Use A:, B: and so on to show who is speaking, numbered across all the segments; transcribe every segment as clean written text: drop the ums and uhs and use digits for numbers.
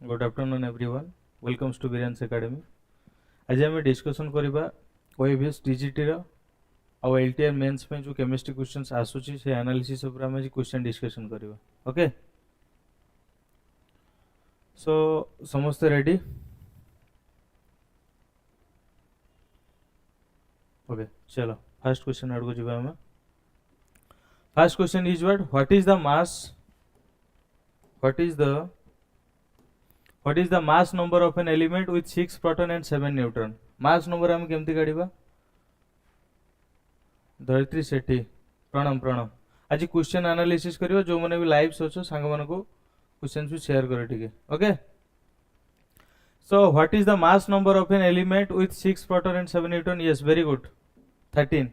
A: Good afternoon everyone welcomes to Biren's academy आज आम discussion करवा ओएवीएस डीजीटी आउ एलटीआर मेंस में जो केमिस्ट्री क्वेश्चंस आसूची से एनालिसिस ऊपर आम क्वेश्चन डिस्कसन करवा ओके सो समस्ते रेडी ओके चलो फर्स्ट क्वेश्चन आड़ को जीवा हमें first question is what is the mass what is the mass number of an element with 6 proton and 7 neutron mass number हम केमती काढिबा धरित्री सेठी प्रणाम प्रणाम आज क्वेश्चन एनालिसिस करियो जो माने भी लाइव सोचो सांग माने को क्वेश्चन भी शेयर करो ठीक है okay so what is the mass number of an element with 6 proton and 7 neutron yes very good 13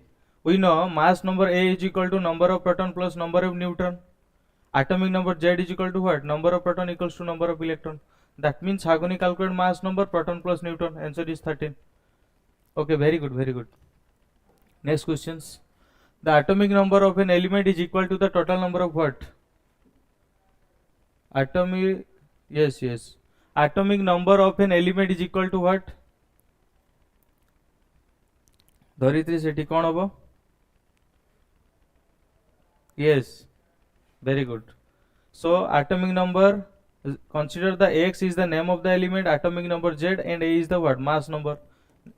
A: we know mass number A is equal to number of proton plus number of neutron atomic number Z is equal to what number of proton equals to number of electron that means how can you calculate mass number proton plus neutron answer is 13 okay very good next questions the atomic number of an element is equal to the total number of what atomic yes atomic number of an element is equal to what धरित्री सेठी कौन होबो yes very good so atomic number consider the x is the name of the element atomic number Z and A is the what mass number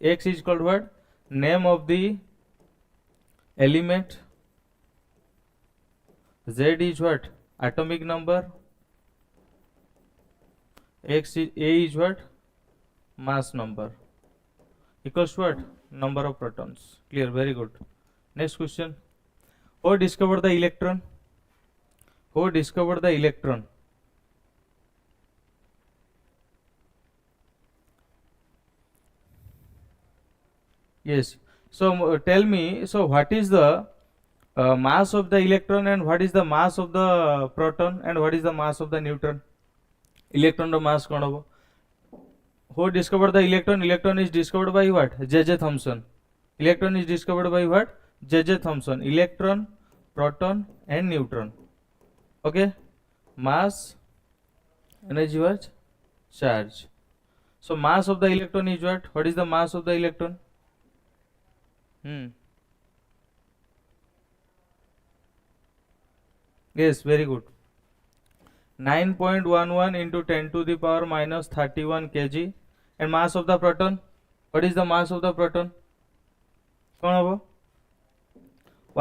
A: x is called what name of the element Z is what atomic number x is A is what mass number equals to what number of protons clear very good next question who discovered the electron yes so tell me so what is the mass of the electron and what is the mass of the proton and what is the mass of the neutron electron ro mass kon hobo who discovered the electron is discovered by what J.J. Thomson electron is discovered by what J.J. Thomson electron proton and neutron okay mass energy was charge so mass of the electron is what is the mass of the electron yes very good 9.11 into 10 to the power minus 31 kg and mass of the proton what is the mass of the proton कौन होबो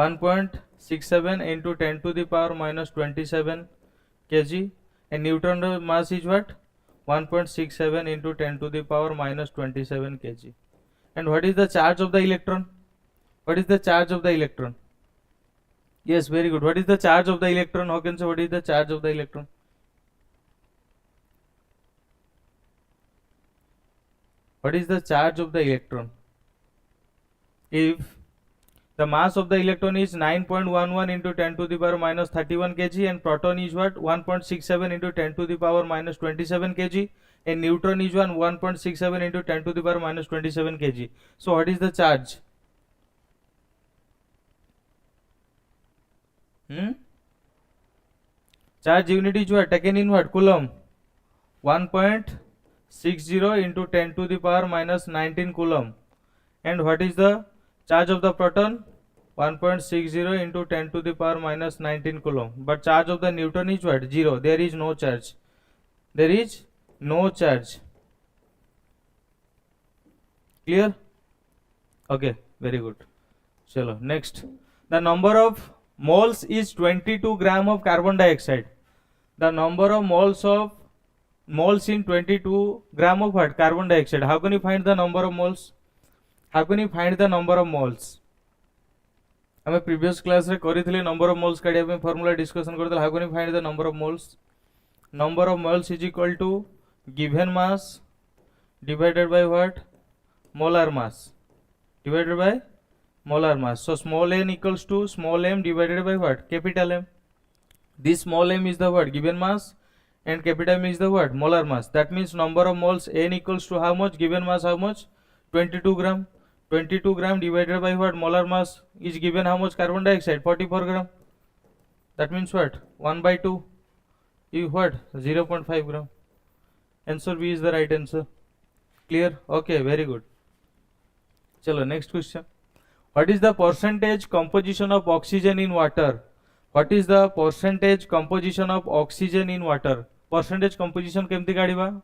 A: 1.67 into 10 to the power minus 27 kg and neutron mass is what 1.67 into 10 to the power minus 27 kg and what is the charge of the electron what is the charge of the electron yes very good what is the charge of the electron how can say what is the charge of the electron what is the charge of the electron if the mass of the electron is 9.11 into 10 to the power minus 31 kg and proton is what 1.67 into 10 to the power minus 27 kg and neutron is 1.67 into 10 to the power minus 27 kg so what is the charge charge unit is what taken in what coulomb 1.60 into 10 to the power minus 19 coulomb and what is the charge of the proton 1.60 into 10 to the power minus 19 coulomb but charge of the neutron is what 0 there is no charge clear okay very good chalo next the number of moles is 22 gram of carbon dioxide the number of moles in 22 gram of what carbon dioxide how can you find the number of moles हमें previous class रे करिथिले number of moles काढिया पे formula discussion करथले how can you find the number of moles is equal to given mass divided by what molar mass so small n equals to small m divided by what capital M this small m is the what given mass and capital M is the what molar mass that means number of moles n equals to how much given mass how much 22 gram divided by what molar mass is given how much carbon dioxide 44 gram that means what 1 by 2 you what 0.5 gram Answer B is the right answer. Clear? Okay, very good. Chalo, next question. What is the percentage composition of oxygen in water? What is the percentage composition of oxygen in water? Percentage composition केमती काढ़ीबा?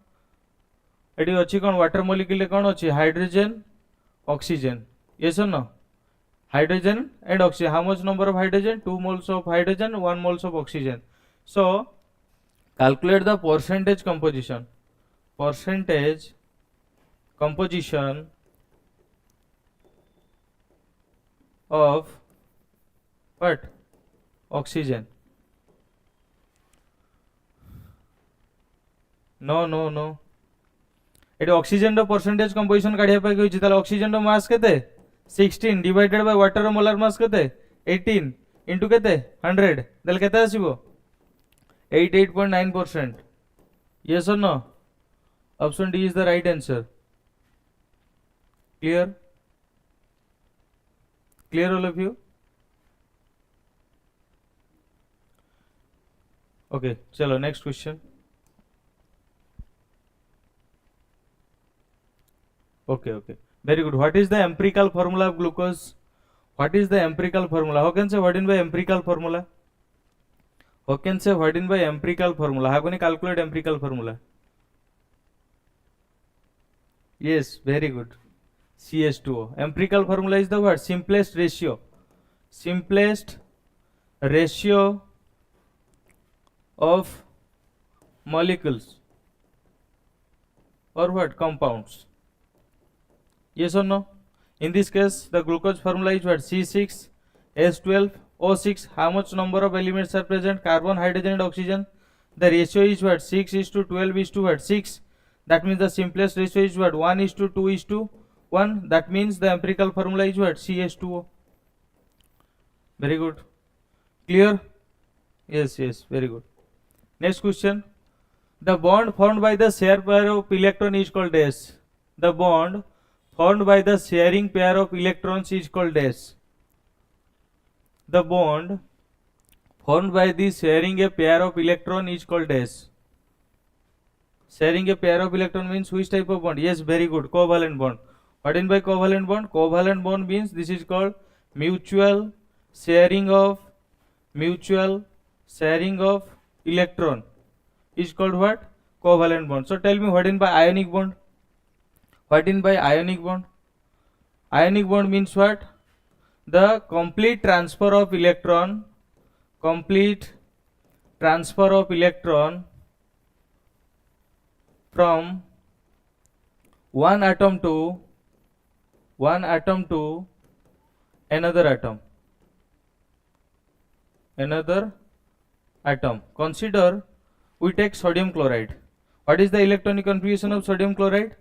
A: Eighty अछि कोन water molecule कोन अछि? Hydrogen, oxygen. Yes or no? Hydrogen and oxygen. How much number of hydrogen? 2 moles of hydrogen, 1 moles of oxygen. So calculate the percentage composition. Percentage composition of what? Oxygen. No. एटी oxygen रो percentage composition काढिया पाई कहछि ताले oxygen रो mass केते 16 divided by water रो molar mass केते 18 इनटू केते 100 ताले केते आसीबो 88.9%. Yes or no? Option D is the right answer. Clear? Clear all of you? Okay, chalo next question. Okay, very good. What is the empirical formula of glucose? What is the empirical formula? How can say what in by empirical formula? How can say what in by empirical formula? How can you calculate empirical formula? Yes, very good. CH2O. Empirical formula is the word simplest ratio. Simplest ratio of molecules or what? Compounds. Yes or no? In this case, the glucose formula is what? C6H12O6. How much number of elements are present? Carbon, hydrogen and oxygen. The ratio is what? 6 is to 12 is to what? 6. That means the simplest ratio is what? 1 is to 2 is to 1. That means the empirical formula is what? CH2O. Very good. Clear? Yes, very good. Next question. The bond formed by the shared pair of electron is called dash. The bond formed by the sharing pair of electrons is called dash. The bond formed by the sharing a pair of electron is called dash. Sharing a pair of electron means which type of bond? Yes, very good. Covalent bond. What in by covalent bond? Covalent bond means this is called mutual sharing of electron is called what? Covalent bond. So tell me what in by ionic bond? What in by ionic bond? Ionic bond means what? The complete transfer of electron from one atom to another atom. Consider we take sodium chloride. What is the electronic configuration of sodium chloride?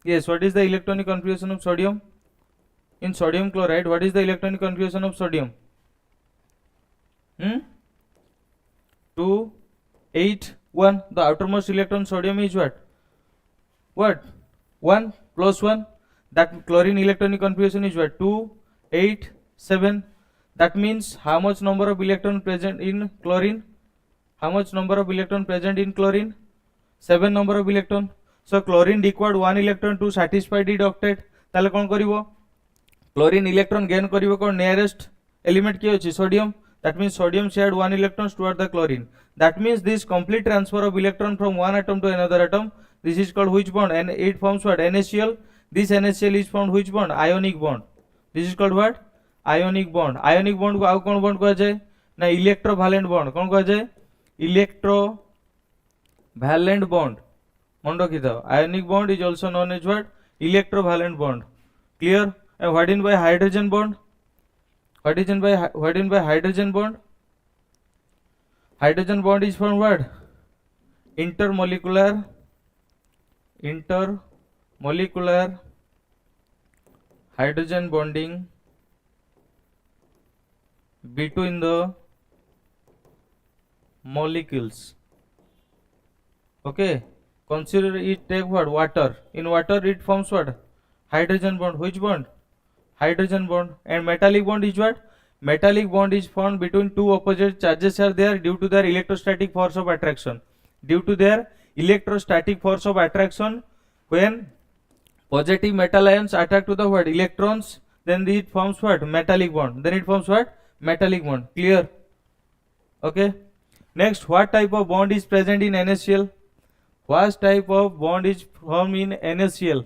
A: Yes, what is the electronic configuration of sodium? In sodium chloride, what is the electronic configuration of sodium? 2, 8, 1. The outermost electron sodium is what? 1 plus 1. That chlorine electronic configuration is what? 2, 8, 7. That means how much number of electron present in chlorine? 7 number of electron. So chlorine required 1 electron to satisfy the octet. ताले कौन करिवो? Chlorine electron gain करिवो कौन? Nearest element किए अछि? Sodium. That means sodium shared 1 electron toward the chlorine. That means this complete transfer of electron from one atom to another atom. This is called which bond? And it forms what? NaCl. This NaCl is formed which bond? Ionic bond. This is called what? Ionic bond. Ionic bond को आउ कौन bond कहा जाए? ना electrovalent bond. कौन कहा जाए? Electrovalent bond. मन रखी था. Ionic bond is also known as what? Electrovalent bond. Clear? And what in by hydrogen bond? What in by hydrogen bond? Hydrogen bond is from what? Intermolecular hydrogen bonding between the molecules. Okay, consider it take what? Water. In water it forms what? Hydrogen bond. Which bond? Hydrogen bond. And metallic bond is what? Metallic bond is formed between two opposite charges are there due to their electrostatic force of attraction. Due to their electrostatic force of attraction when positive metal ions attract to the what electrons, then it forms what metallic bond, then it forms what metallic bond. Clear? Okay. Next, what type of bond is present in NaCl? What type of bond is formed in NaCl?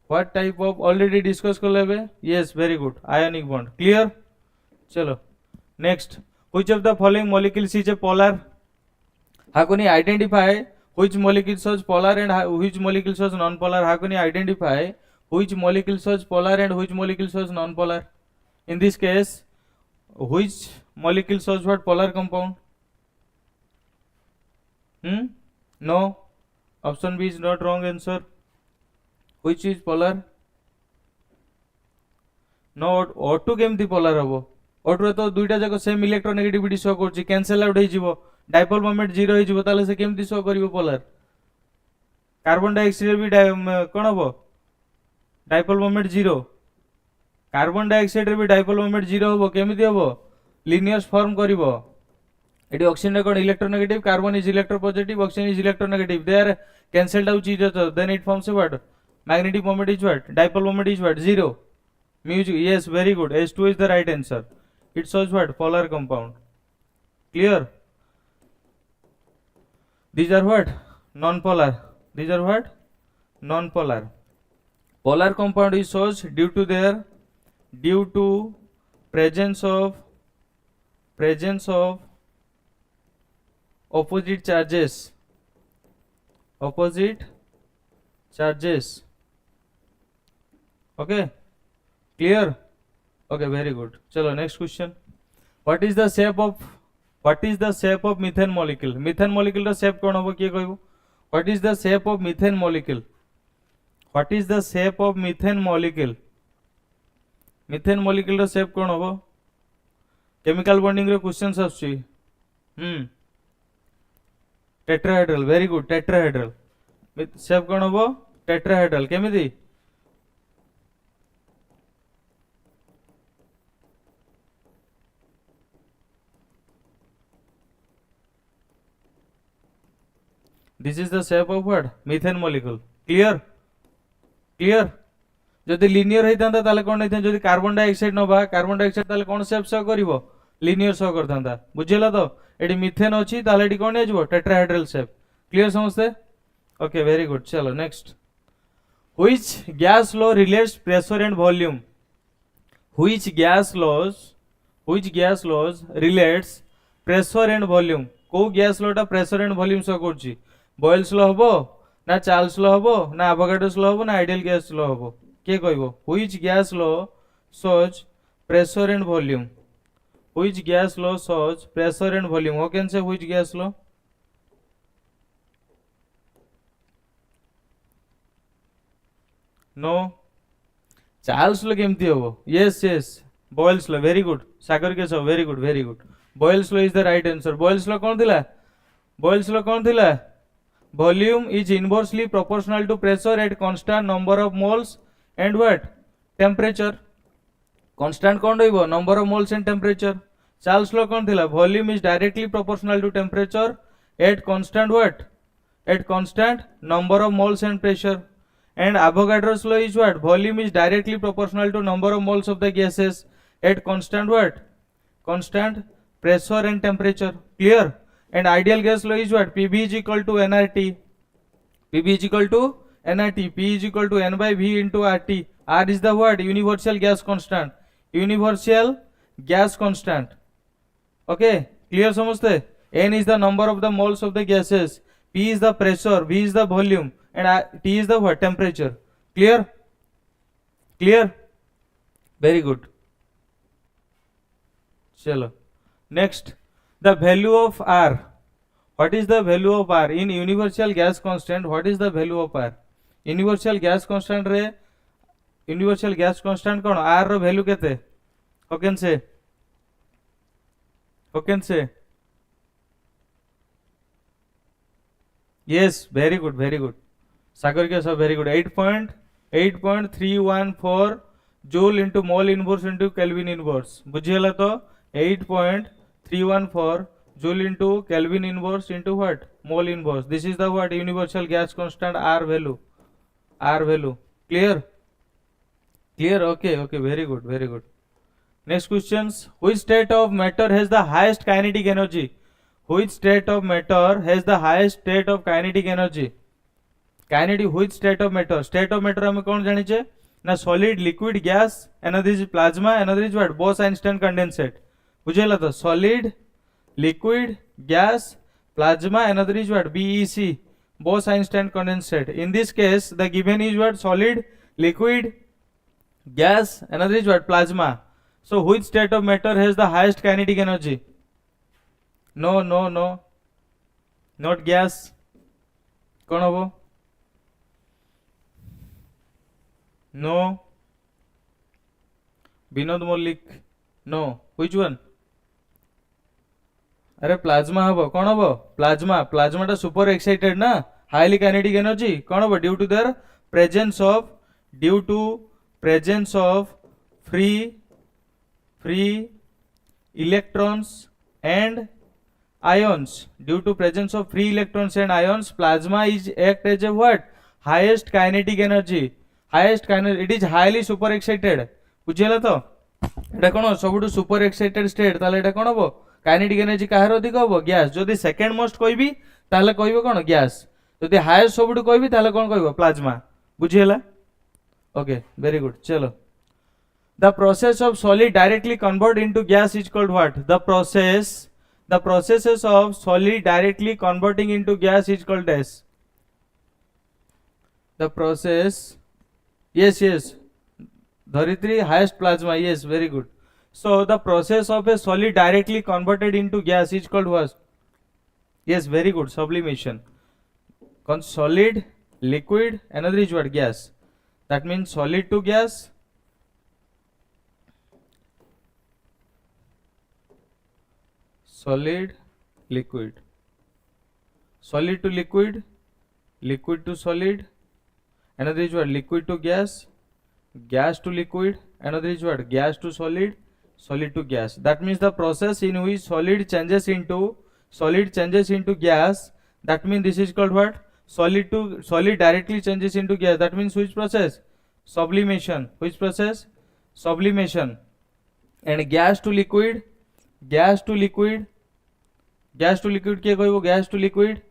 A: What type of already discuss कर लेबे? Yes, very good. Ionic bond. Clear? चलो. Next, which of the following molecules is a polar? How can you identify which molecules is polar and which molecules is non-polar? How can you identify which molecules is polar and which molecules is non-polar? In this case, which molecules is what polar compound? No. Option B is not wrong answer. Which is polar? No. O2 केमती polar हबो? O2 तो दुईटा जाक same electronegativity show करछि, cancel out होइजिवो, dipole moment 0 होइजिवो, ताले से केमती show करिवो polar? Carbon dioxide भी कोन हबो? Dipole moment 0. कार्बन डाइऑक्साइड रे भी डाइपोल मोमेंट 0 हबो, केमती हबो? लिनियर्स फॉर्म करिवो. एटी ऑक्सीजन रे कोन electronegative, carbon is electropositive, oxygen is electronegative, they are cancelled out each other, then it forms a what? Magnetic moment is what? Dipole moment is what? 0. Music. Yes, very good. H2 is the right answer. It shows what? Polar compound. Clear? These are what? Non-polar. These are what? Non-polar. Polar compound is shows due to presence of opposite charges. Opposite charges. Okay, clear? Okay, very good. Chalo, next question. What is the shape of methane molecule? Methane molecule ର shape कोन होबो किए कहबो? What is the shape of methane molecule? What is the shape of methane molecule? Methane molecule ର shape कोन होबो? Chemical bonding रे questions आछी. Tetrahedral. Very good. Tetrahedral. Shape कोन होबो? Tetrahedral. केमिति? This is the shape of what? Methane molecule. Clear? Clear? जदि linear होइतांता ताले कोन होइतां? जदि कार्बन डाइऑक्साइड नबा, कार्बन डाइऑक्साइड ताले कोन शेप शो करिवो? लिनियर शो करतांता. बुझिला तो? एडी मिथेन अछि ताले एडी कोन हेजबो? Tetrahedral shape. क्लियर समझते? Okay, very good. चलो next. Which gas law relates pressure and volume? Which gas laws relates pressure and volume? को गैस लॉ टा प्रेशर एंड वॉल्यूम शो करछि? बॉयल्स लॉ हबो ना चार्ल्स लॉ हबो ना Avogadro's law हबो ना आइडियल गैस लॉ हबो? के कहबो? Which gas law shows pressure and volume? Which gas law shows pressure and volume? How can say which gas law? No. Charles law केमती हबो? Yes, Boyle's law. Very good. सागर के सब very good. Boyle's law is the right answer. Boyle's law कौन थिला? Boyle's law कौन थिला? Volume is inversely proportional to pressure at constant number of moles and what? Temperature. Constant कौन रहिबो? Number of moles and temperature. Charles law कौन थिला? Volume is directly proportional to temperature at constant what? At constant number of moles and pressure. And Avogadro's law is what? Volume is directly proportional to number of moles of the gases at constant what? Constant pressure and temperature. Clear? And ideal gas law is what? PV is equal to nRT. PV is equal to nRT. P is equal to n by V into RT. R is the what? Universal gas constant. Universal gas constant. Okay? Clear समझते? N is the number of the moles of the gases. P is the pressure. V is the volume. And T is the what? Temperature. Clear? Clear? Very good. Chalo. Next, the value of R. What is the value of R in universal gas constant? What is the value of R? Universal gas constant रे universal gas constant कौन? R रो value केते? How can say? How can say? Yes, very good. सागर के सब very good. 8.314 joule into mole inverse into Kelvin inverse. बुझिएला तो 8.314 joule into Kelvin inverse into what? Mole inverse. This is the what? Universal gas constant R value. R value. Clear? Clear? Okay, okay, very good, very good. Next questions. Which state of matter has the highest kinetic energy? Which state of matter has the highest state of kinetic energy? Kinetic, which state of matter? State of matter हमें कौन जानिचे? ना solid, liquid, gas. Another is plasma. Another is what? Bose-Einstein condensate. बुझेला तो solid, liquid, gas, plasma. Another is what? BEC. Bose-Einstein condensate. In this case, the given is what? Solid, liquid, gas. Another is what? Plasma. So which state of matter has the highest kinetic energy? No, no, no. Not gas. कौन हो वो? No. Binod Mollik. No. Which one? अरे plasma हबो कौन हबो plasma plasma टा super excited ना highly kinetic energy कौन हबो due to their presence of free electrons and ions. Due to presence of free electrons and ions, plasma is act as a what? Highest kinetic energy. It is highly super excited. बुझिला तो एटा कोन सबुटु super excited state ताले एटा कोन हबो kinetic energy काहर अधिक हबो gas जदि second most कहबी ताले कहबो कोन गैस जदि हाईएस्ट सबुटु कहबी ताले कोन कहबो प्लाज्मा बुझिला ओके वेरी गुड चलो the process of solid directly convert into gas is called what the processes of solid directly converting into gas is called as the process yes Dharitri highest plasma yes very good so the process of a solid directly converted into gas is called what yes very good sublimation solid liquid another is what gas that means solid to gas solid liquid solid to liquid liquid to solid another is what liquid to gas gas to liquid another is what gas to solid solid to gas that means the process in which solid changes into gas that means this is called what solid to solid directly changes into gas that means which process sublimation which process sublimation and gas to liquid के कहबो gas to liquid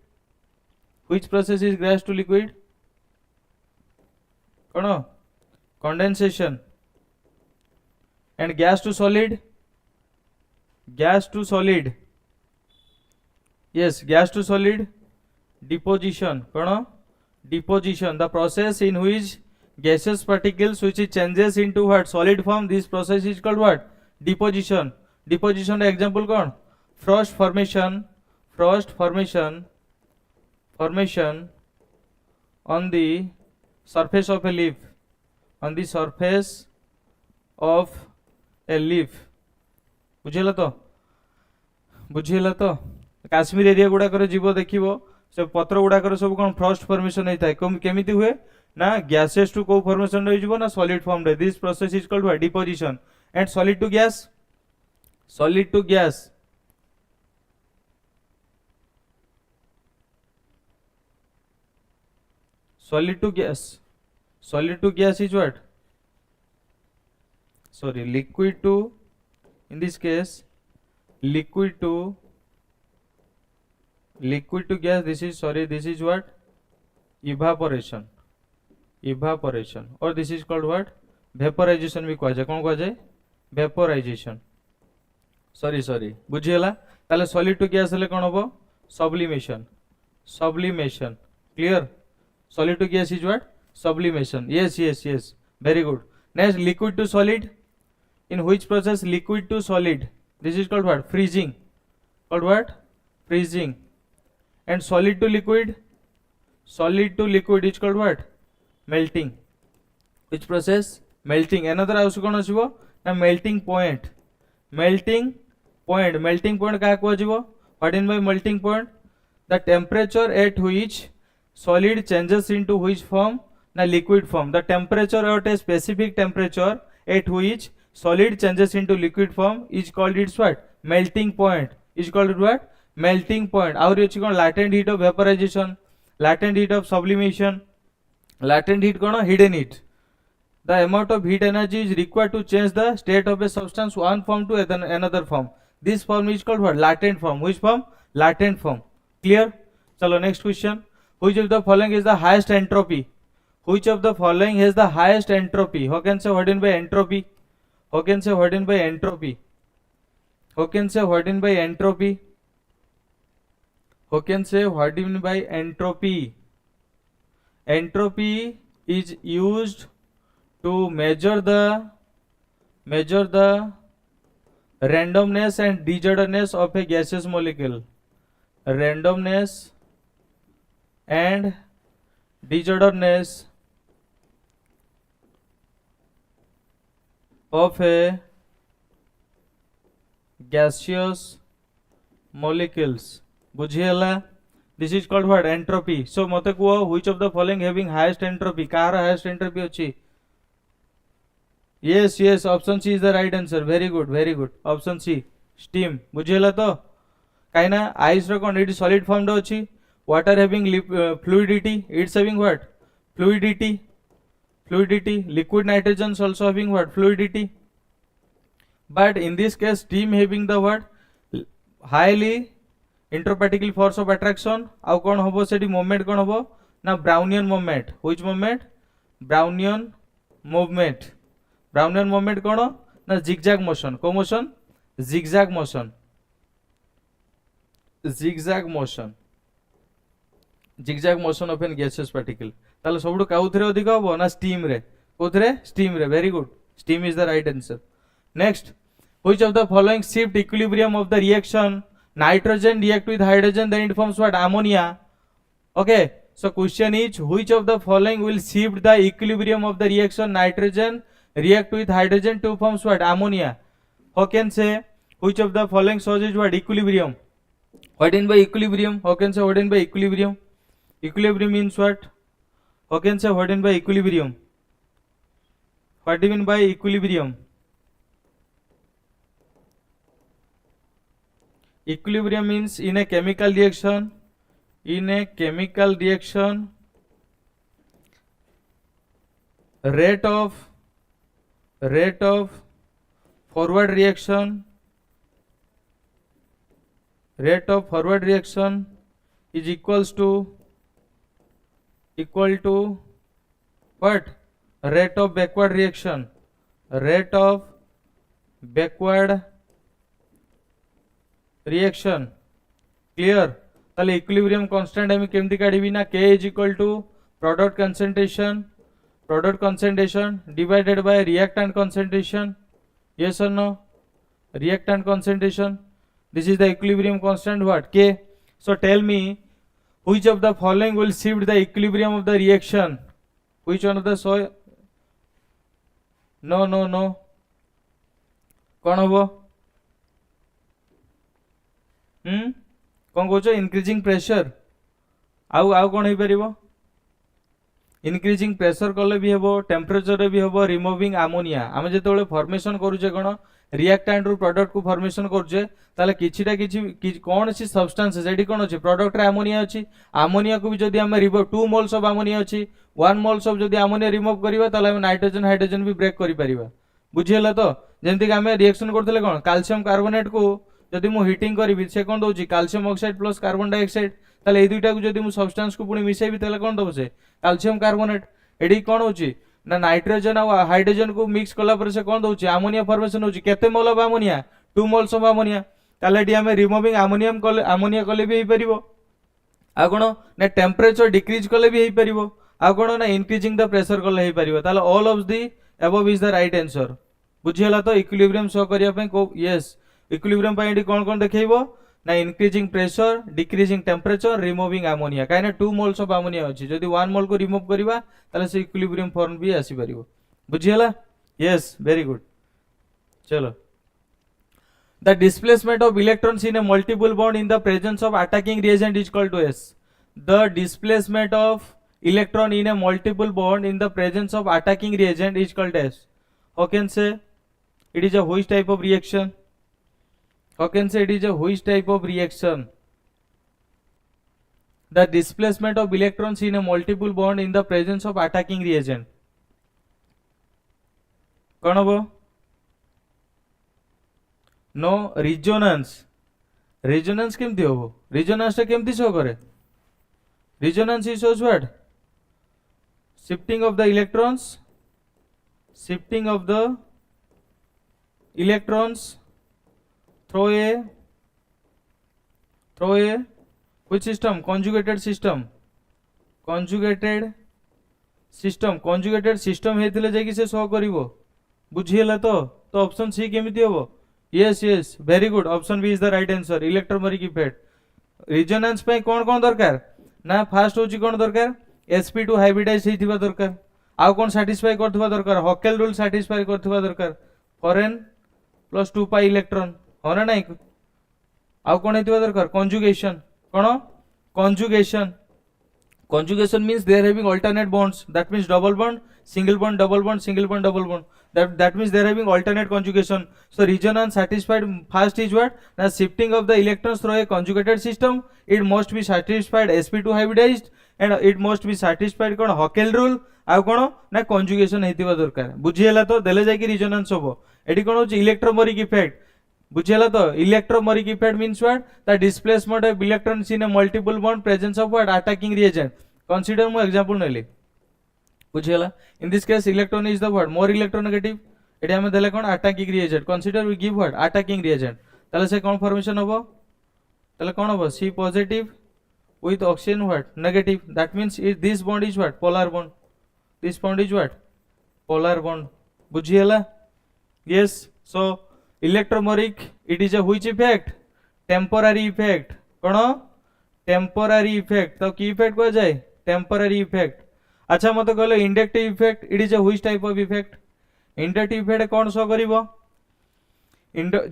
A: which process is gas to liquid cone condensation and gas to solid yes gas to solid deposition cone deposition the process in which gaseous particles which changes into what solid form this process is called what deposition example cone frost formation on the surface of a leaf बुझेला तो Kashmir area गुडा करे जीव देखिबो से पत्र गुडा करे सब कोन Frost formation होई थाय केमिति हुए ना गैसेस टू को फॉर्मेशन होई जीवो ना सॉलिड फॉर्म रे this process is called what deposition and solid to gas solid to gas is what sorry liquid to in this case liquid to gas this is what evaporation or this is called what vaporization भी कहा जाए कौन कहा जाए vaporization sorry बुझिएला ताले solid to gas हेले कोन होबो sublimation clear solid to gas is what sublimation yes very good next liquid to solid in which process liquid to solid this is called what freezing and solid to liquid is called what melting which process melting another also कोन आसीबो ना melting point क्या कहजिवो what in by melting point the temperature at which solid changes into which form na liquid form the temperature at a specific temperature at which solid changes into liquid form is called its what melting point is called what melting point, आउरी अछि कोन latent heat of vaporization, latent heat of sublimation, latent heat cone hidden heat. The amount of heat energy is required to change the state of a substance one form to another form. This form is called what? Latent form. Which form? Latent form. Clear? Chalo next question. Which of the following is the highest entropy? Which of the following has the highest entropy? How can say what in by entropy? How can say what in by entropy? How can say what in by entropy? How can say what in by entropy? Entropy is used to measure the randomness and disorderliness of a gaseous molecule. Randomness and disorderliness of a gaseous molecules. बुझिएला. This is called what? Entropy. So मते कुह which of the following having highest entropy? Car highest entropy अछि? Yes, yes, option C is the right answer. Very good, very good. Option C, steam. बुझिएला तो काहे ना ice row cone, it is solid form रो अछि. Water having fluidity, it's having what? Fluidity. Liquid nitrogen also having what? Fluidity. But in this case steam having the what? Highly interparticle force of attraction. आउ कौन हम सेठी movement कौन हम ना Brownian movement. Which movement? Brownian movement. Brownian movement कौन ना zigzag motion. को motion? Zigzag motion. Zigzag motion. Zigzag motion of an gaseous particle. ताले सबडू काउथरे अधिक हबो ना स्टीम रे. कोथरे? स्टीम रे. Very good. Steam is the right answer. Next, which of the following shift equilibrium of the reaction? Nitrogen react with hydrogen, then it forms what? Ammonia. Okay, so question is which of the following will shift the equilibrium of the reaction? Nitrogen react with hydrogen to forms what? Ammonia. How can say which of the following shows is what? Equilibrium. What in by equilibrium? How can say what in by equilibrium? Equilibrium means what? How can say what in by equilibrium? What do you mean by equilibrium? Equilibrium means in a chemical reaction, rate of forward reaction is equal to what? Rate of backward reaction. Clear? ताले equilibrium constant हम केमती काढिबी ना k is equal to product concentration divided by reactant concentration. Yes or no? Reactant concentration. This is the equilibrium constant what? K. So tell me which of the following will shift the equilibrium of the reaction? Which one of the no. कौन हबो? कौन कहो? Increasing pressure. आउ कौन हो पारिबो? Increasing pressure कले भी हेबो, टेम्परेचर रे भी हेबो, रिमूविंग अमोनिया. आमे जेतेबेले फॉर्मेशन करूचे कोन रिएक्टेंट रो प्रोडक्ट को फॉर्मेशन करूचे ताले किछिटा किछि कोन छि सब्सटेंस जेडी कोन अछि प्रोडक्ट रे अमोनिया अछि. अमोनिया को भी जदी हम रिमूव 2 मोल्स ऑफ अमोनिया अछि 1 मोल्स ऑफ जदी अमोनिया रिमूव करिबा ताले हम नाइट्रोजन हाइड्रोजन भी ब्रेक करि परिबा. बुझियला तो जेंति कि हम रिएक्शन करथले कोन कैल्शियम कार्बोनेट को जदि मु हीटिंग करी से कौन दउची calcium oxide plus carbon dioxide. ताले ए दुईटा को जदि मु सब्सटेंस को पुनी मिसेबी ताले कौन दउ से कैल्शियम कार्बोनेट. एडी कौन होची ना नाइट्रोजन और हाइड्रोजन को मिक्स कला पर से कौन दउची अमोनिया फॉर्मेशन होची. केते mole of ammonia? 2 moles of ammonia. ताले एडी हम रिमूविंग अमोनियम कले अमोनिया कले भी हेई परिबो. आ कोन ना टेम्परेचर डिक्रीज कले भी हेई परिबो. आ कोन ना इंक्रीजिंग द प्रेशर कले हेई परिबो. ताले all of the above is the right answer. बुझियला तो इक्विलिब्रियम शो करिया पे को यस इक्विलिब्रियम पे एडी कौन देखैबो ना increasing pressure, decreasing temperature, removing ammonia. काहे ना 2 मोल्स ऑफ अमोनिया अछि जदी 1 मोल को रिमूव करिबा ताले से इक्विलिब्रियम फॉर्म भी आसी परिबो. बुझियला? Yes, very good. चलो, the displacement of electrons in a multiple bond in the presence of attacking reagent is equal to S. The displacement of electron in a multiple bond in the presence of attacking reagent is equal to S. How can say it is a which type of reaction? How can say it is a which type of reaction? the displacement of electrons in a multiple bond in the presence of attacking reagent कौन हम no resonance resonance केमती हम resonance केमती show करे resonance is shows what shifting of the electrons shifting of the electrons through a which system conjugated system हेतिले जाकी से show करिवो बुझियला तो option C केमिति हबो yes yes very good option B is the right answer electromeric effect resonance पे कोन कोन दरकार ना fast होची कोन दरकार sp2 हाइब्रिडाइज हेतिबा दरकार आउ कोन सैटिस्फाई करथबा दरकार हॉकेल रूल सैटिस्फाई करथबा दरकार फॉरेन प्लस 2 पाई इलेक्ट्रॉन होना नाही आउ कोन हेतिबा दरकार conjugation cone conjugation conjugation means they are having alternate bonds that means double bond single bond double bond single bond double bond that means they are having alternate conjugation so resonance satisfied first is what now shifting of the electrons through a conjugated system it must be satisfied sp2 hybridized and it must be satisfied kon Hockel rule आ कोन ना conjugation हेतिबा दरकार बुझियला तो देले जाय कि resonance होबो AD कोन होची electromeric effect बुझियला तो electromeric effect means what the displacement of electrons in a multiple bond presence of what attacking reagent consider मो एग्जांपल नेली बुझियला in this case electron is the what more electronegative एडी हम देले कोन attacking reagent consider we give what attacking reagent ताले से कोन फॉर्मेशन होबो ताले कोन होबो C positive with oxygen what negative that means if this bond is what polar bond this bond is what polar bond बुझियला yes so electromeric it is a which effect temporary effect cone temporary effect तो की effect को जाए temporary effect अच्छा मत कहले inductive effect it is a which type of effect inductive effect कोन show करिवो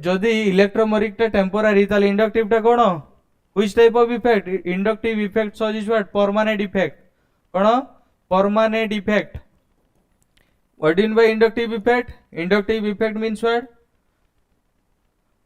A: जदि electromeric टा temporary ताले inductive टा कोन which type of effect inductive effect such is what permanent effect cone permanent effect what do you mean by inductive effect means what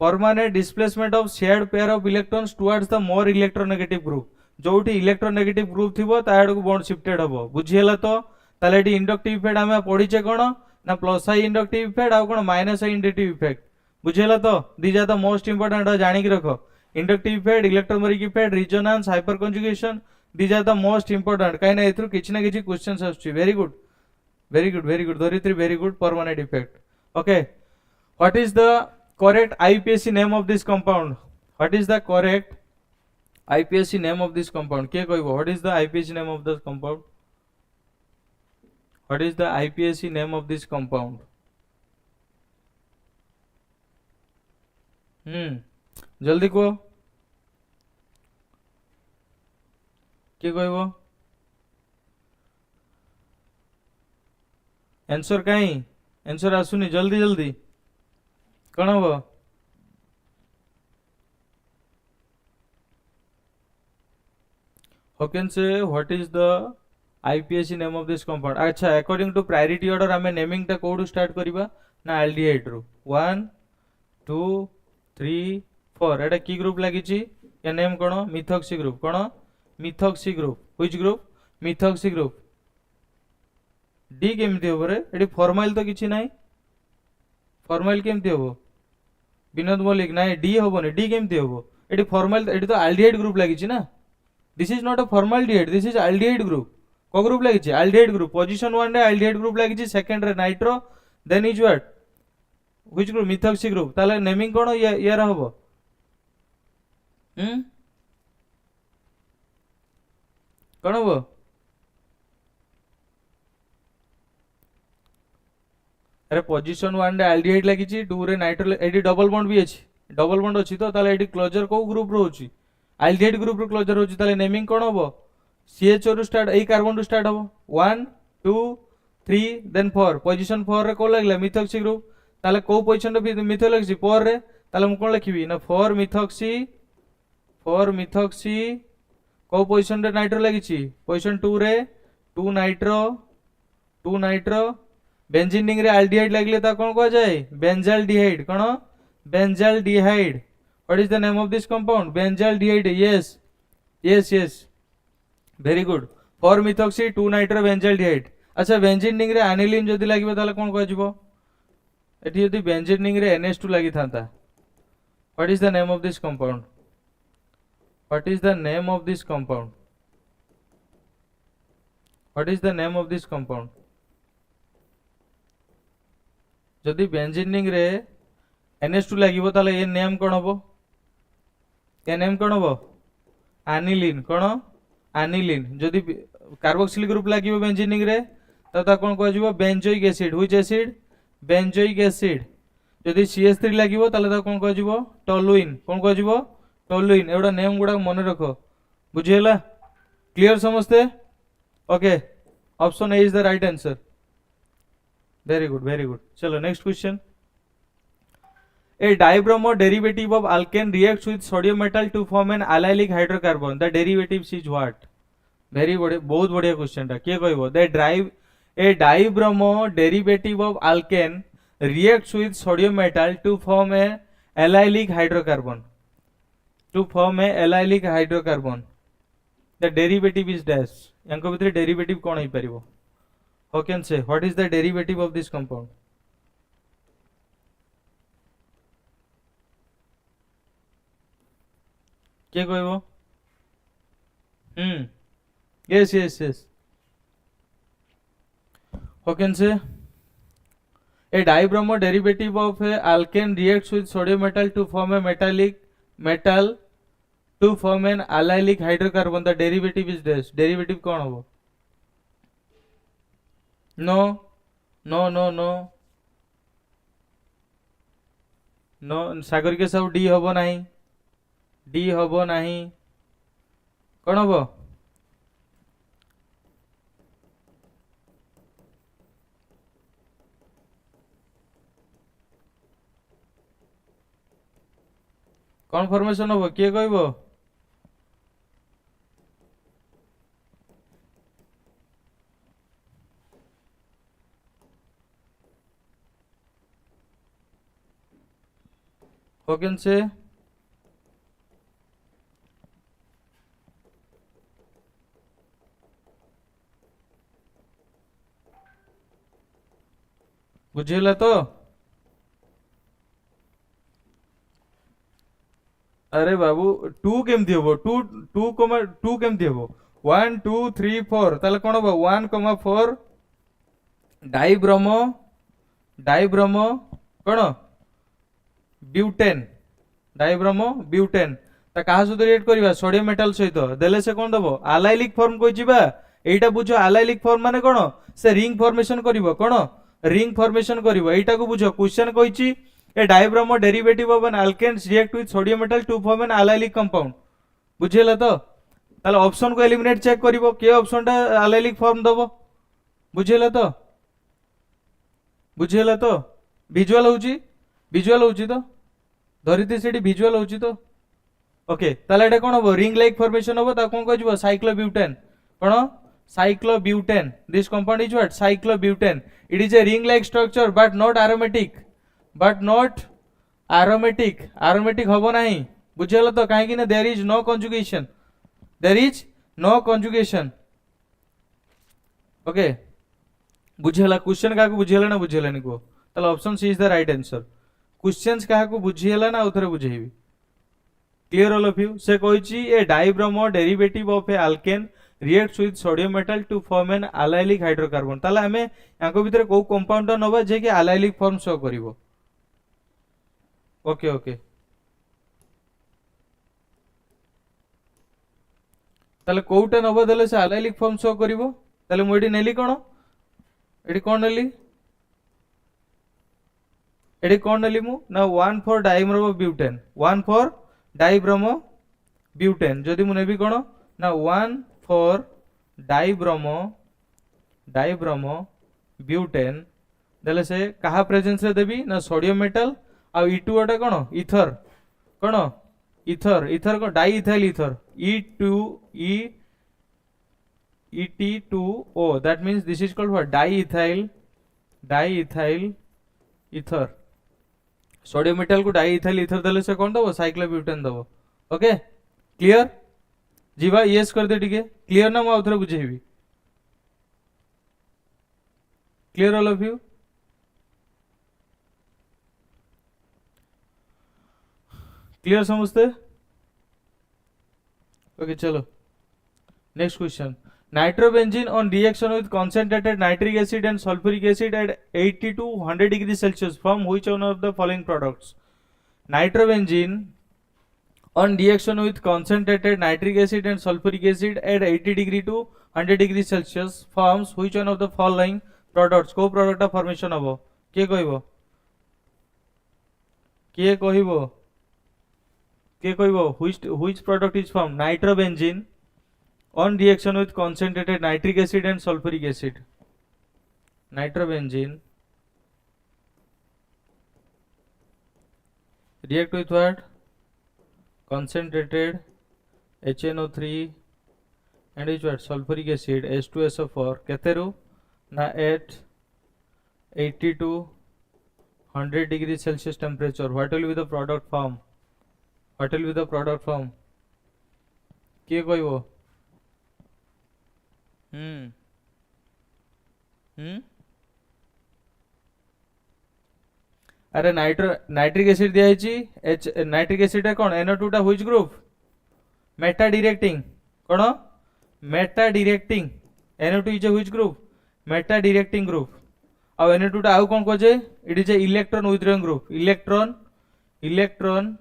A: permanent displacement of shared pair of electrons towards the more electronegative group जोठी electronegative group थिबो ताडू को bond shifted हबो बुझियला तो ताले eighty inductive effect हमें पढिचे कोन ना प्लस आई इंडक्टिव इफेक्ट आ कोन माइनस आई इंडक्टिव इफेक्ट बुझियला तो these are the most important जानि कि रखो inductive effect electromeric effect resonance hyperconjugation these are the most important काइना एथरु किछ ना किछ क्वेश्चंस आछी very good Dharitri very good permanent effect okay what is the correct IPSC name of this compound what is the correct IPSC name of this compound के कहबो what is the IPSC name of the compound what is the IPSC name of this compound जल्दी को के कहबो answer काई answer आसुनी जल्दी कौन हम can say what is the IPSC name of this compound अच्छा अकॉर्डिंग टू प्रायोरिटी ऑर्डर हमें नेमिंग टा कोड स्टार्ट करबा ना एल्डिहाइड रो 1 2 3 4 एटा की ग्रुप लागी ची या name cone methoxy group cone methoxy group which group methoxy group D केमती होबो रे एडी फॉर्मल तो किछि नाही फॉर्मल केमती होबो विनोद मलिक नाही डी होबोनी डी केमती होबो एडी फॉर्मल एडी तो एल्डिहाइड ग्रुप लागी छि ना this is not a formaldehyde this is aldehyde group को ग्रुप लागी छि एल्डिहाइड ग्रुप पोजीशन 1 रे एल्डिहाइड ग्रुप लागी छि सेकंड रे nitro then is what which group methoxy group ताले नेमिंग कोन यार होबो कोन होबो अरे पोजीशन 1 रे एल्डिहाइड लागी छि 2 रे नाइट्रो एडी डबल बॉन्ड भी अछि डबल बॉन्ड अछि तो ताले एडी क्लोजर को ग्रुप रो अछि एल्डिहाइड ग्रुप रो क्लोजर होछि ताले नेमिंग कोन होबो CH रो स्टार्ट ए कार्बन रो स्टार्ट होबो 1 2 3 देन 4 पोजीशन 4 रे को लागला मिथॉक्सी ग्रुप ताले को पोजीशन रे मिथॉल लागछि 4 रे ताले हम कोन लिखिबी ना 4 मिथॉक्सी को पोजीशन रे नाइट्रो लागी छि पोजीशन 2 रे 2 नाइट्रो बेंजीन रिंग रे एल्डिहाइड लागले ता कोन को जाय benzaldehyde cone benzaldehyde what is the name of this compound benzaldehyde yes very good 4 methoxy 2 nitro benzaldehyde अच्छा बेंजीन रिंग रे एनिलीन जदी लागिबो ताले कोन कहजिवो एठी जदी बेंजीन रिंग रे NH2 लागि थांता what is the name of this compound what is the name of this compound what is the name of this compound जदी बेंजीन रिंग रे NH2 लागिबो ताले ए नेम कोन हबो ए नेम कोन हबो एनिलीन कोन एनिलीन जदी कार्बोक्सिलिक ग्रुप लागिबो बेंजीन रिंग रे ता कोन कहजिवो benzoic acid which acid benzoic acid जदी CH3 लागिबो ताले ता कोन कहजिवो टोलुइन कोन कहजिवो टोलुइन एवडा नेम गुडा मने रखो बुझियला क्लियर समझते okay option A is the right answer very good चलो next question A dibromo derivative of alkane reacts with sodium metal to form an allylic hydrocarbon. The derivative is what? Very बहुत बढ़िया question टा के कहबो a dibromo derivative of alkane reacts with sodium metal to form a allylic hydrocarbon. To form a allylic hydrocarbon. The derivative is dash. यांको भितर derivative कोन होई परिबो? How can say what is the derivative of this compound? क्या कहबो yes how can say a dibromo derivative of a alkane reacts with sodium metal to form a metal to form an allylic hydrocarbon the derivative is dash derivative कौन होबो no सागर के सब D होबो नहीं D होबो नहीं कौन होबो कौन फॉर्मेशन होबो किए कहबो how can say बुझेला तो अरे बाबू 2 केमती हबो 2 केमती हबो 1 2 3 4 ताले कोन हबो 1,4 डाइब्रोमो कोन ब्यूटेन डाइब्रोमो ब्यूटेन ता कहा सहित रिएक्ट करबा सोडियम मेटल सहित देले से कोन दबो एलाइलिक फॉर्म कोइ जिबा एटा बुझो एलाइलिक फॉर्म माने कोन से रिंग फॉर्मेशन करिवो कोन रिंग फॉर्मेशन करिवो एटा को बुझो क्वेश्चन कहिची a dibromo derivative of an alkenes react with sodium metal to form an allylic compound बुझिला तो ताले ऑप्शन को एलिमिनेट चेक करिवो के ऑप्शन ता एलाइलिक फॉर्म दबो बुझिला तो विजुअल होची तो धरिती सेठी विजुअल होची तो ओके ताले एटा कोन हो रिंग लाइक फॉर्मेशन हो ता कोन कहजिवो साइक्लोब्यूटेन कोन cyclobutane this compound is what cyclobutane it is a ring like structure but not aromatic hobo nahi बुझेला तो काहे कि ना there is no conjugation okay बुझेला क्वेश्चन का बुझेला ना बुझेला नि को ताले option C is the right answer questions का बुझेला ना उथरे बुझेबी क्लियर ऑल ऑफ यू से कहिची a dibromo derivative of a alkane reacts with sodium metal to form an allylic hydrocarbon ताले हमें यांको भितर को कंपाउंड नबा जे कि allylic फॉर्म शो करिवो ओके ताले कोउटा नबा देले से allylic फॉर्म शो करिवो ताले मोडी नेली कोन एडी कोन नेली मु ना 1 for dibromo butane 1 for dibromo butane जदी मु नेबी कोन ना 1 for डाइब्रोमो ब्यूटेन देले से कहा प्रेजेंस रे देबी ना सोडियम मेटल आ E2 ओटा कोन ईथर को di ethyl ether Et2O that means this is called what di ethyl ether sodium metal को डाई इथाइल ईथर देले से कोन दबो साइक्लोब्यूटेन दबो ओके क्लियर जीवा यस कर दे टिके क्लियर ना, आउ थे बुझेबी clear all of you clear समझते ओके चलो next question nitrobenzene on reaction with concentrated nitric acid and sulfuric acid at 80 to 100 degrees Celsius from which one of the following products nitrobenzene on reaction with concentrated nitric acid and sulfuric acid at 80 degree to 100 degree Celsius forms which one of the following products को product formation हबो के कहबो के कहबो के कहबो which product is formed nitrobenzene on reaction with concentrated nitric acid and sulfuric acid nitrobenzene react with what concentrated HNO3 and which what sulfuric acid H2SO4 केतेरु ना at 80 to 100 degrees Celsius temperature what will be the product form what will be the product form के कहबो अरे nitric acid दिया है nitric acid है कौन NO2 टा which group Meta directing कौन Meta directing NO2 is which group Meta directing group और NO2 टा आउ कौन कहे it is a electron withdrawing group electron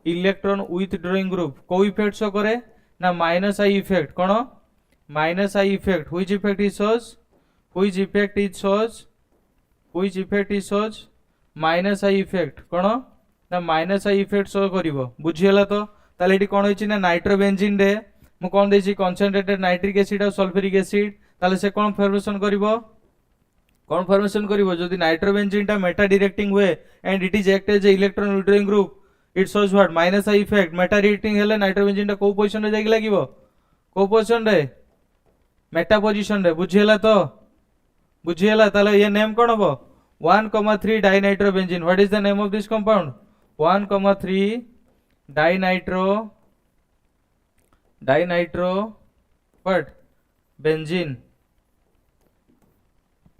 A: withdrawing group को इफेक्ट शो करे ना माइनस आई इफेक्ट कौन minus I effect which effect is shows minus I effect कोन ना minus I effect शो करिवो बुझियला तो ताले एटी कोन होइछि ना नाइट्रोबेंजीन रे मु कोन देछि concentrated nitric acid और sulfuric acid ताले से कोन फॉर्मेशन करिवो जदि नाइट्रोबेंजीन टा मेटा डायरेक्टिंग हुए and it is act as a electron withdrawing group it shows what minus I effect meta directing हेले नाइट्रोबेंजीन टा को पोजीशन रे जाई लागिवो को पोजीशन रे मेटा पोजीशन रे बुझियला ताले ये नेम कोन हबो 1,3 dinitrobenzene what is the name of this compound 1,3 dinitro what benzene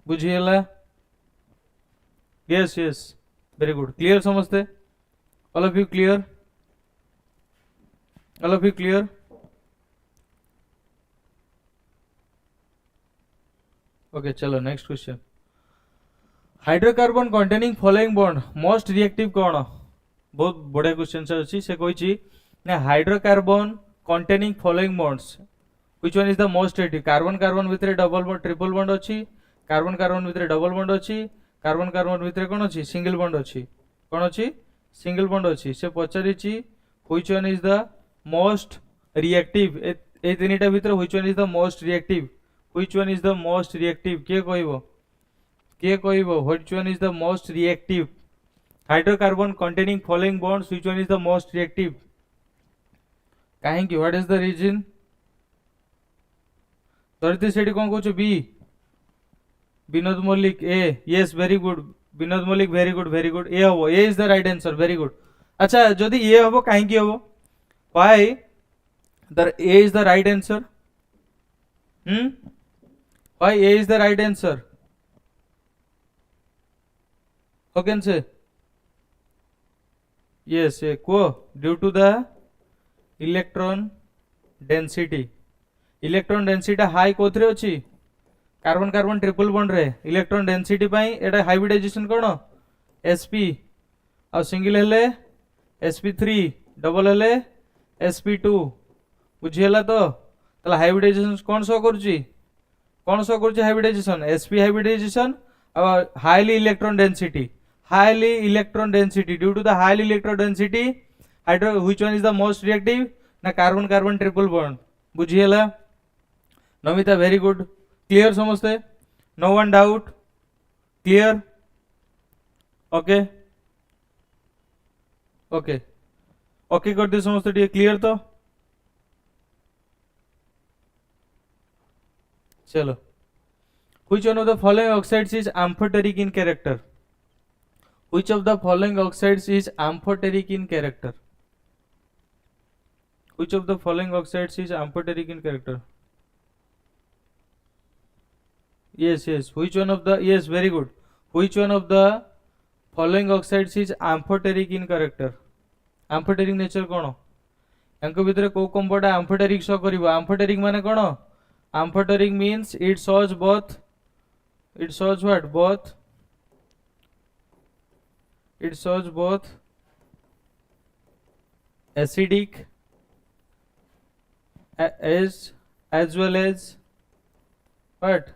A: बुझियला यस वेरी गुड क्लियर समझते all of you clear okay चलो next question hydrocarbon containing following bond most reactive कौन बहुत बढ़िया क्वेश्चन अच्छी से कही ना hydrocarbon containing following bonds which one is the most reactive carbon carbon भितर डबल बॉन्ड ट्रिपल बॉन्ड अच्छी कार्बन कार्बन भितर डबल बॉन्ड अच्छी कार्बन कार्बन भितर कौन अच्छी सिंगल बॉन्ड अच्छी कौन अच्छी सिंगल बॉन्ड अच्छी से पचारि which one is the most reactive ए तीनटा भितर which one is the most reactive which one is the most reactive के कहबो which one is the most reactive hydrocarbon containing following bonds which one is the most reactive काहेकि what is the reason Dharti Sethi कोन कहछ बी Vinod Mallik A yes very good Vinod Mallik very good A हबो A is the right answer very good अच्छा जदी ए हबो काहेकि हबो why the A is the right answer why A is the right answer who can say yes को due to the electron density high कोथरे अछि carbon carbon triple bond रे electron density पई एटा हाइब्रिडाइजेशन कोन sp आ single हेले sp3 double हेले sp2 बुझियला तो तला हाइब्रिडाइजेशन कोन शो करछि हाइब्रिडाइजेशन sp हाइब्रिडाइजेशन और highly electron density due to the highly electron density hydro which one is the most reactive ना कार्बन कार्बन ट्रिपल बॉन्ड बुझियला नमिता वेरी गुड क्लियर समझते no one doubt clear okay okay okay कर दे समझते ठीक clear तो चलो which one of the following oxides is amphoteric in character which of the following oxides is amphoteric in character which of the following oxides is amphoteric in character? Yes, which one of the, yes, very good, which one of the following oxides is amphoteric in character? amphoteric nature कोण यांको भितर को compound amphoteric show करिवो? amphoteric माने कोण? amphoteric means it shows both, it shows what, both, it shows both acidic as well as what,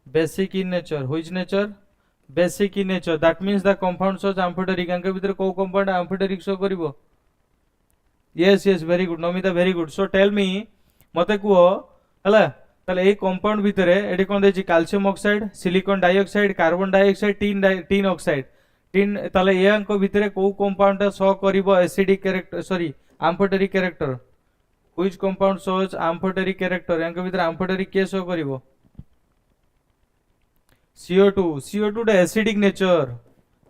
A: basic in nature. Which nature? Basic in nature. That means the compound shows amphoteric. यांके भितर को compound amphoteric show करिवो? Yes, very good Nomita, very good. So tell me, मते कुहो हला ताले ए compound भितरे एडी कोन देछि? Calcium oxide, silicon dioxide, carbon dioxide, tin oxide, tin, ताले यांको भितरे को कंपाउंड शो करिवो acidic character, sorry amphoteric character? Which compound shows amphoteric character? यांको भितरे amphoteric के शो करिवो? CO2 टा एसिडिक नेचर,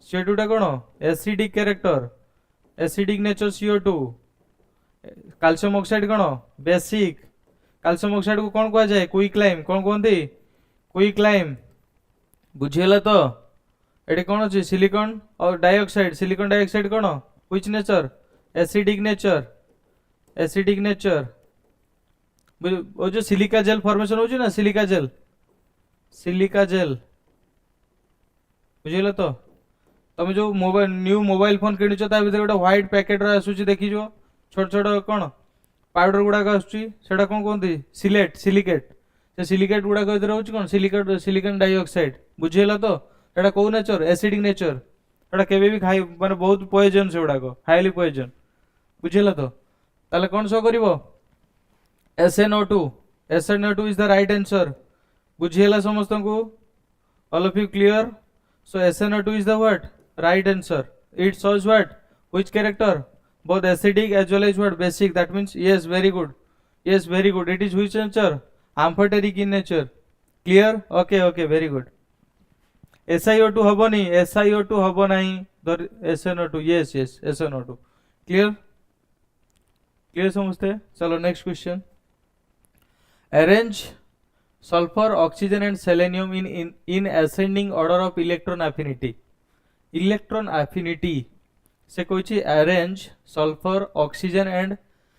A: CO2 टा कोन acidic character, acidic nature CO2. Calcium oxide कोन बेसिक, कैल्शियम ऑक्साइड को कोन कहा जाए? क्विकलाइम. कोन कोनती? क्विकलाइम. बुझियला तो एडी कोन अछि? सिलिकॉन और dioxide, silicon dioxide cone which nature? Acidic nature, acidic nature. वो जो सिलिका जेल फॉर्मेशन होछि ना, सिलिका जेल, सिलिका जेल, बुझियला तो तमे जो मोबाइल न्यू मोबाइल फोन किनिचो ता भितर गोटे व्हाइट पैकेट रा आसुची देखिजो, छोट छोट कोन पाउडर गुडा आसुची, सेटा कोन कोनती? सिलेट, सिलिकेट. से सिलिकेट गुडा भितर होछि कोन? Silicate, silicon dioxide. बुझियला तो एटा को नेचर? Acidic nature. एटा केबे भी खाइ माने बहुत पॉइजन से गुडा को, हाईली पॉइजन. बुझियला तो ताले कोन शो करिवो? SnO2. SnO2 is the right answer. बुझियला समस्तंकु? All of you clear? So SnO2 is the what? Right answer. It shows what? Which character? Both acidic as well as what? Basic. That means yes, very good. Yes, very good. It is which nature? Amphoteric in nature. Clear? Okay, very good. SiO2 हबो नहीं, SiO2 हबो नहीं, SnO2. Yes, SnO2. Clear? Clear समझते? चलो next question. Arrange sulfur, oxygen and selenium in ascending order of electron affinity. Electron affinity से कोई arrange sulfur, oxygen and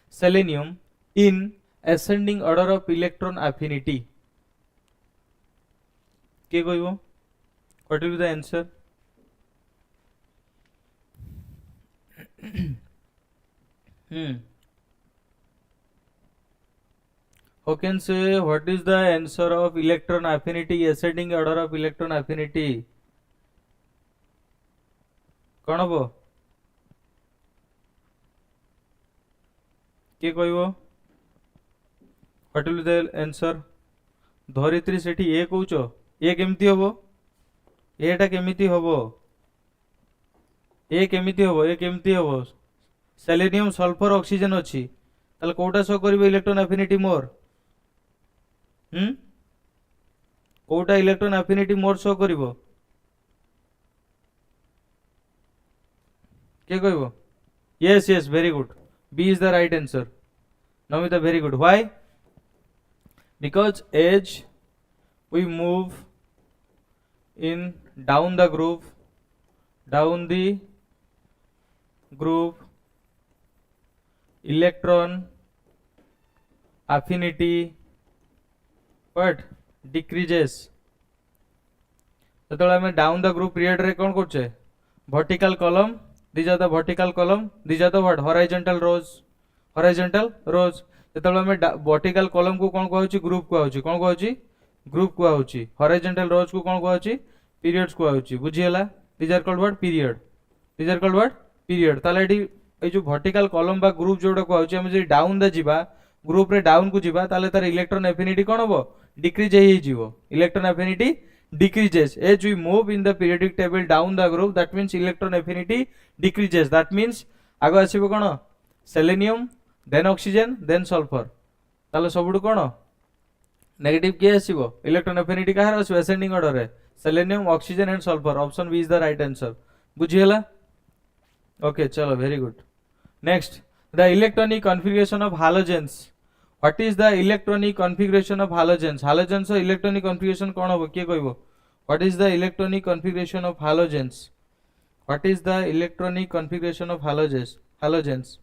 A: selenium in ascending order of electron affinity. के कोई वो? What will be the answer? Who can say what is the answer of electron affinity, ascending order of electron affinity? कौन हबो? के कहबो? What will be the answer? धरित्री सेठी ए कहउचो, ए केमिति हबो? एटा केमिति हबो? ए केमिति हबो? ए केमिति हबो? सेलेनियम, सल्फर, ऑक्सीजन अछि, ताले कोटा शो करिवो इलेक्ट्रॉन एफिनिटी मोर? कोटा इलेक्ट्रॉन एफिनिटी मोर शो करिवो? के कहबो? yes very good. B is the right answer. Namita, very good. Why? Because as we move in down the groove, electron affinity what decreases. যেতବେଳେ ଆମେ down the groove period ରେ କ'ଣ କରୁଛେ? vertical column, these are the vertical column, these are the what? horizontal rows. ଯେତେବେଳେ ଆମେ vertical column को କ'ଣ କୁହାଉଛି? group କୁହାଉଛି. କ'ଣ କୁହାଉଛି? group କୁହାଉଛି. horizontal rows को କ'ଣ କୁହାଉଛି? periods କୁହାଉଛି. ବୁଝିହେଲା? these are called what? period. ତାହେଲେ ଏଠି এই जो vertical column বা group जोड़ा कुहाଉଛି, ଆମେ ଯଦି down दा ଯିବା, group ରେ down को ଯିବା, ତାହେଲେ ତାର electron affinity କ'ଣ ହବ? decrease ହେଇଯିବ. electron affinity decreases as we move in the periodic table down the group. That means electron affinity decreases. That means आगो आसीबो कोन? selenium, then oxygen, then sulfur. ताले सबुडु कोन? नेगेटिव के आसीबो? electron affinity काहर आसीबो? ascending order रे selenium, oxygen and sulfur. Option B is the right answer. बुझियला? Okay, चलो, very good. Next, The electronic configuration of halogens. What is the electronic configuration of halogens? Halogens electronic configuration कौन होगा किए कहबो? What is the electronic configuration of halogens? What is the electronic configuration of halogens? Halogens.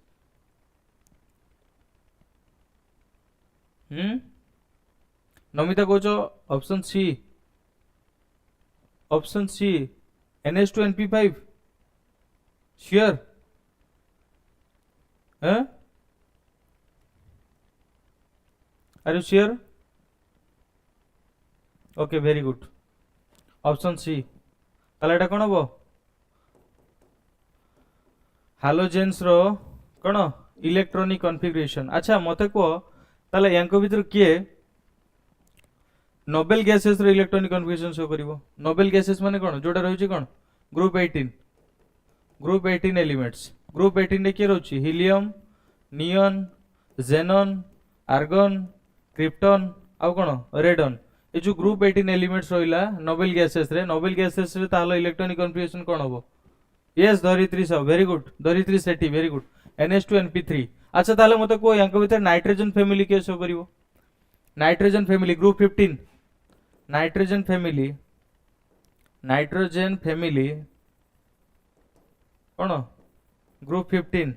A: Namita कोचो option C. Option C. NH2 NP5. Sure. Huh? Are you sure? Okay, very good. Option C. তাহলে এটা কোন হবো? হালোজেন্স रो কোন electronic configuration. আচ্ছা মতে কো তাহলে ইয়াঙ্ক ভিতর কিয়ে নোবেল গ্যাসেস रो ইলেকট্রনিক কনফিগারেশন শো করিবো? নোবেল গ্যাসেস মানে কোন जोटा रहुची कोन ग्रुप 18. Group 18 elements. ग्रुप 18 रे किए रहुची? Helium, neon, xenon, argon, krypton आउ कोन रेडन. ए जो ग्रुप 18 एलिमेंट्स रहिला नोबेल गैसेस रे ताहले इलेक्ट्रॉनिक कन्फिगरेशन कोन होबो? यस धरित्री सब. Very good. Dharitri Sethi. Very good. NH2 NP3. अच्छा ताहले मते को यांक भीतर नाइट्रोजन फैमिली के शो करिवो? Nitrogen family group 15. Nitrogen family कोन ग्रुप 15.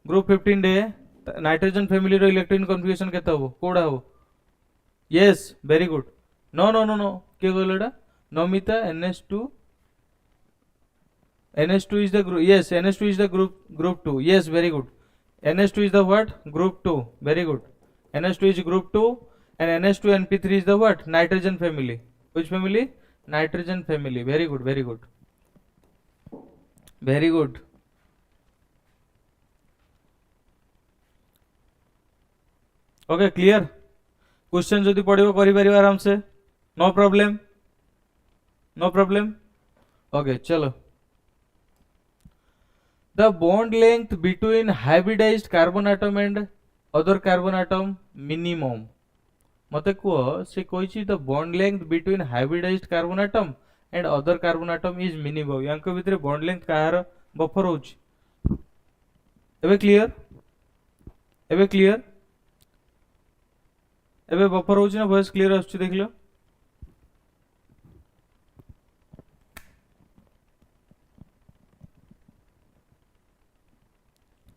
A: ग्रुप 15 रे नाइट्रोजन फैमिली रो इलेक्ट्रॉनिक कन्फिगरेशन केते होबो? कोडा होबो? Yes very good. No no no no के कहलेडा Namita NH2 is the group. Yes, NH2 is the group 2. Yes, very good. NH2 is the what? Group 2. Very good. NH2 is group 2 and NH2 NP3 is the what? Nitrogen family. Which family? Nitrogen family. Very good, very good. Very good. Okay, clear? Question जदि पढ़िबो करि परिबो आराम से. No problem. No problem. Okay चलो. The bond length between hybridized carbon atom and other carbon atom minimum. मते को से Koichi the bond length between hybridized carbon atom and other carbon atom is minimum. यांको भितरे bond length काहार buffer होची? एबे clear? एबे clear? एबे buffer होची ना वॉइस क्लियर आछी देखलो?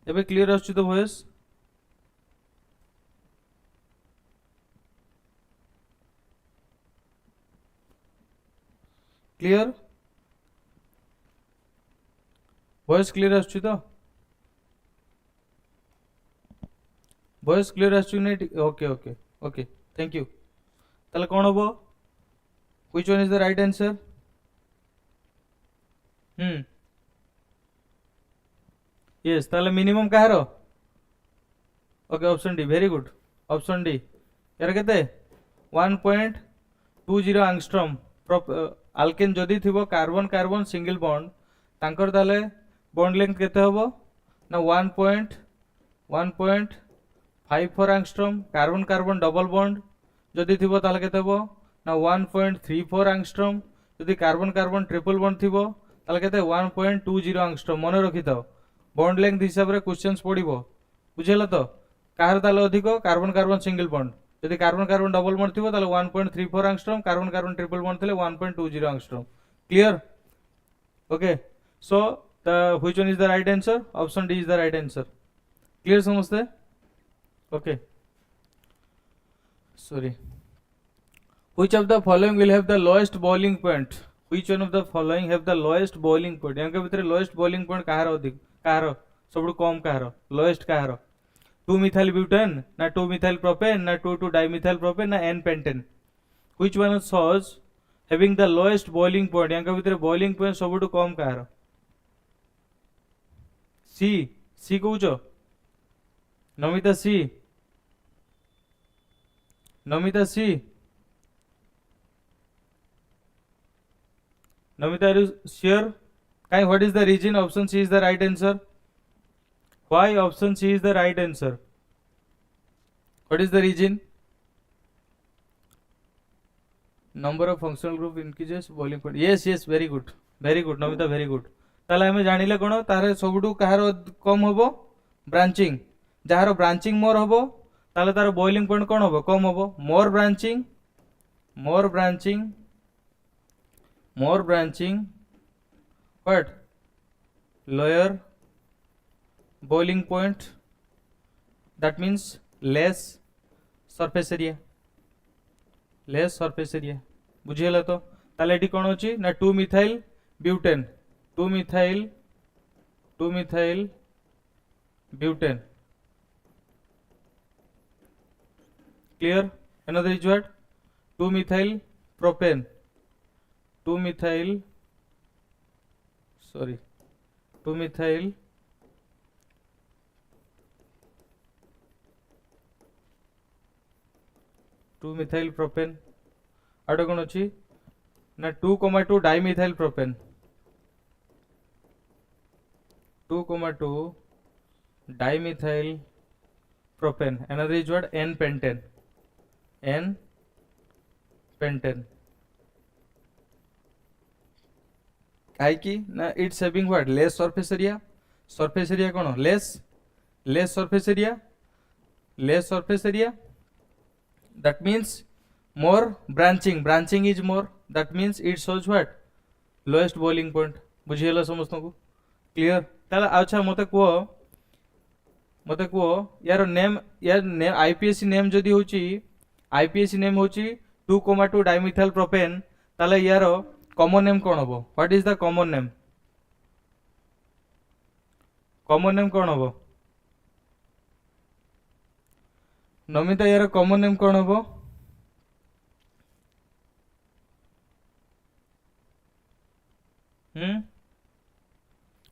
A: एबे क्लियर आछी तो वॉइस? क्लियर? वॉइस क्लियर आछी तो? वॉइस क्लियर आछी नै? Okay okay okay thank you. ताले कोन होबो? Which one is the right answer? Yes ताले मिनिमम काहारो? Okay option D. Very good. Option D. यार केते 1.20 एंगस्ट्रॉम. अल्केन जदि थिबो कार्बन कार्बन सिंगल बॉन्ड तांकर ताले बॉन्ड लेंथ केते होबो ना 1.54 angstrom. Carbon carbon double bond जदि थिबो ताले केते होबो ना 1.34 एंगस्ट्रॉम. जदि कार्बन कार्बन ट्रिपल बॉन्ड थिबो ताले केते 1.20 एंगस्ट्रॉम. मन रखि थाओ बॉन्ड लेंथ हिसाब रे क्वेश्चंस पड़िबो. बुझेला तो? काहर ताले अधिक कार्बन कार्बन सिंगल बॉन्ड. यदि कार्बन कार्बन डबल बॉन्ड थिबो ताले 1.34 angstrom. Carbon carbon triple bond थिले 1.20 angstrom. Clear? Okay so the which one is the right answer? Option D is the right answer. Clear समझते? Okay sorry. Which of the following will have the lowest boiling point? Which one of the following have the lowest boiling point? यांके भितरे lowest boiling point काहार अधिक? काहार सबटु कम? काहार lowest? काहार 2 methyl butane ना 2 मिथाइल प्रोपेन ना 2 डाइमिथाइल प्रोपेन ना n pentane. Which one shows having the lowest boiling point? यांके भितरे बॉइलिंग पॉइंट सबटु कम काहार? सी. सी कहूचो? Namita C. Namita C. Namita are you sure? Kai, what is the reason? Option C is the right answer. Why option C is the right answer? What is the reason? Number of functional group increases boiling point. Yes, yes, very good, Namita, very good. ताले हमें जानिले कोन तारे सबुठु कहार कम होबो? Branching jar branching मोर हम ताले तार boiling point कौन हम कम हम more branching more branching more branching what lower boiling point that means less surface area बुझीगला तो ताले एटी कौन होची ना 2 methyl butane 2 methyl butane clear another is what 2 methyl propane 2 methyl 2 methyl propane out कौन अच्छी ना 2,2 dimethyl propane 2,2 dimethyl propane another is what n pentane काहे की ना it's having what less surface area कौन less surface area that means more branching is more that means it shows what lowest boiling point बुझीगला समस्त को clear ताला अच्छा मते को यार नेम आईपीएससी नेम जदी होची आईपीएससी नेम होची 2,2 डाइमिथाइल प्रोपेन ताले यार कॉमन नेम कोन हबो what is the common name कोन हबो नमिता यार कॉमन नेम कौन हम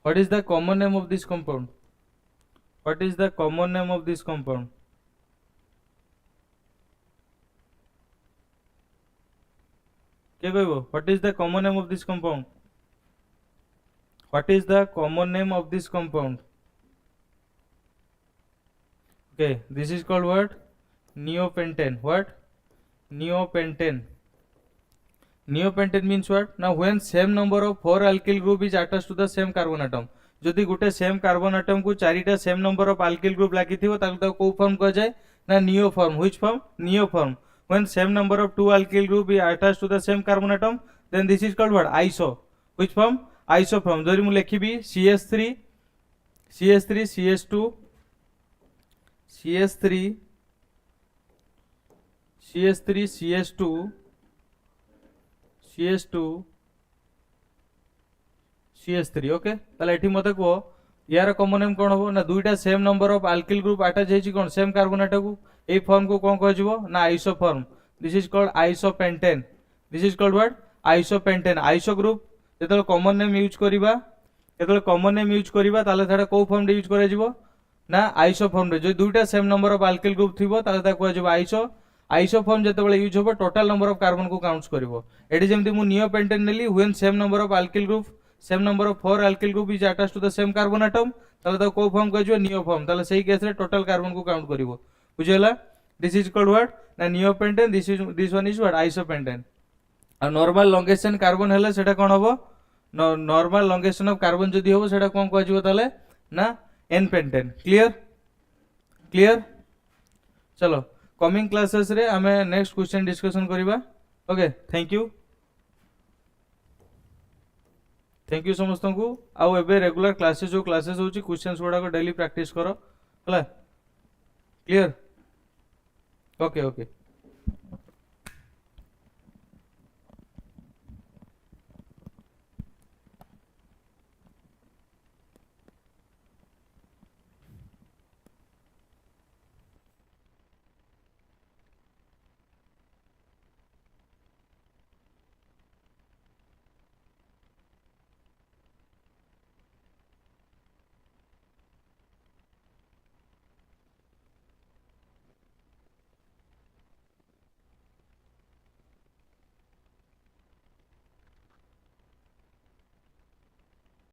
A: what is the common name of this compound के कहबो what is the common name of this compound okay this is called what neopentane neopentane means what now when same number of 4 alkyl group is attached to the same carbon atom जदि गोटे same carbon atom को चारिटा same number of alkyl group लागि थिबो ताको तो को form कह जाय ना neo form which form neo form when same number of 2 alkyl group is attached to the same carbon atom then this is called what iso which form iso form जदि मु लिखिबी CH3 CH2 CH3 CH2 CH3 okay ताले एठी मते को यार common name कोन हो ना दुईटा same number of alkyl group attach हेची कोन सेम कार्बन आटम को ए फॉर्म को कोन कहजिवो ना iso form this is called isopentane what isopentane iso group जेतल कॉमन नेम यूज करिबा ताले थाडा को फॉर्म यूज करे जिवो ना आइसो फॉर्म रे जो दुईटा same number of alkyl group थिबो ताले ता कहजिवो आइसो फॉर्म जेतेबेले यूज होबो टोटल नंबर ऑफ कार्बन को काउंट्स करिवो एडी जेमति मु नियोपेंटेन नेली when same number of alkyl group same number of 4 alkyl group is attached to the same carbon atom ताले ता को फॉर्म कहजिवो नियो फॉर्म ताले सेही केस रे टोटल कार्बन को काउंट करिवो बुझेला दिस इज कॉल्ड व्हाट ना neopentane this one is what isopentane आ नॉर्मल लॉन्गेशन कार्बन हेले सेटा कोन होबो नॉर्मल लॉन्गेशन ऑफ कार्बन जदी होबो सेटा कोन कहजिवो ताले ना एन पेंटेन क्लियर चलो कमिंग क्लासेस रे हमें नेक्स्ट क्वेश्चन डिस्कशन करिबा ओके थैंक यू समस्त को आउ एबे रेगुलर क्लासेस होची क्वेश्चंस गुडा को डेली प्रैक्टिस करो हला क्लियर ओके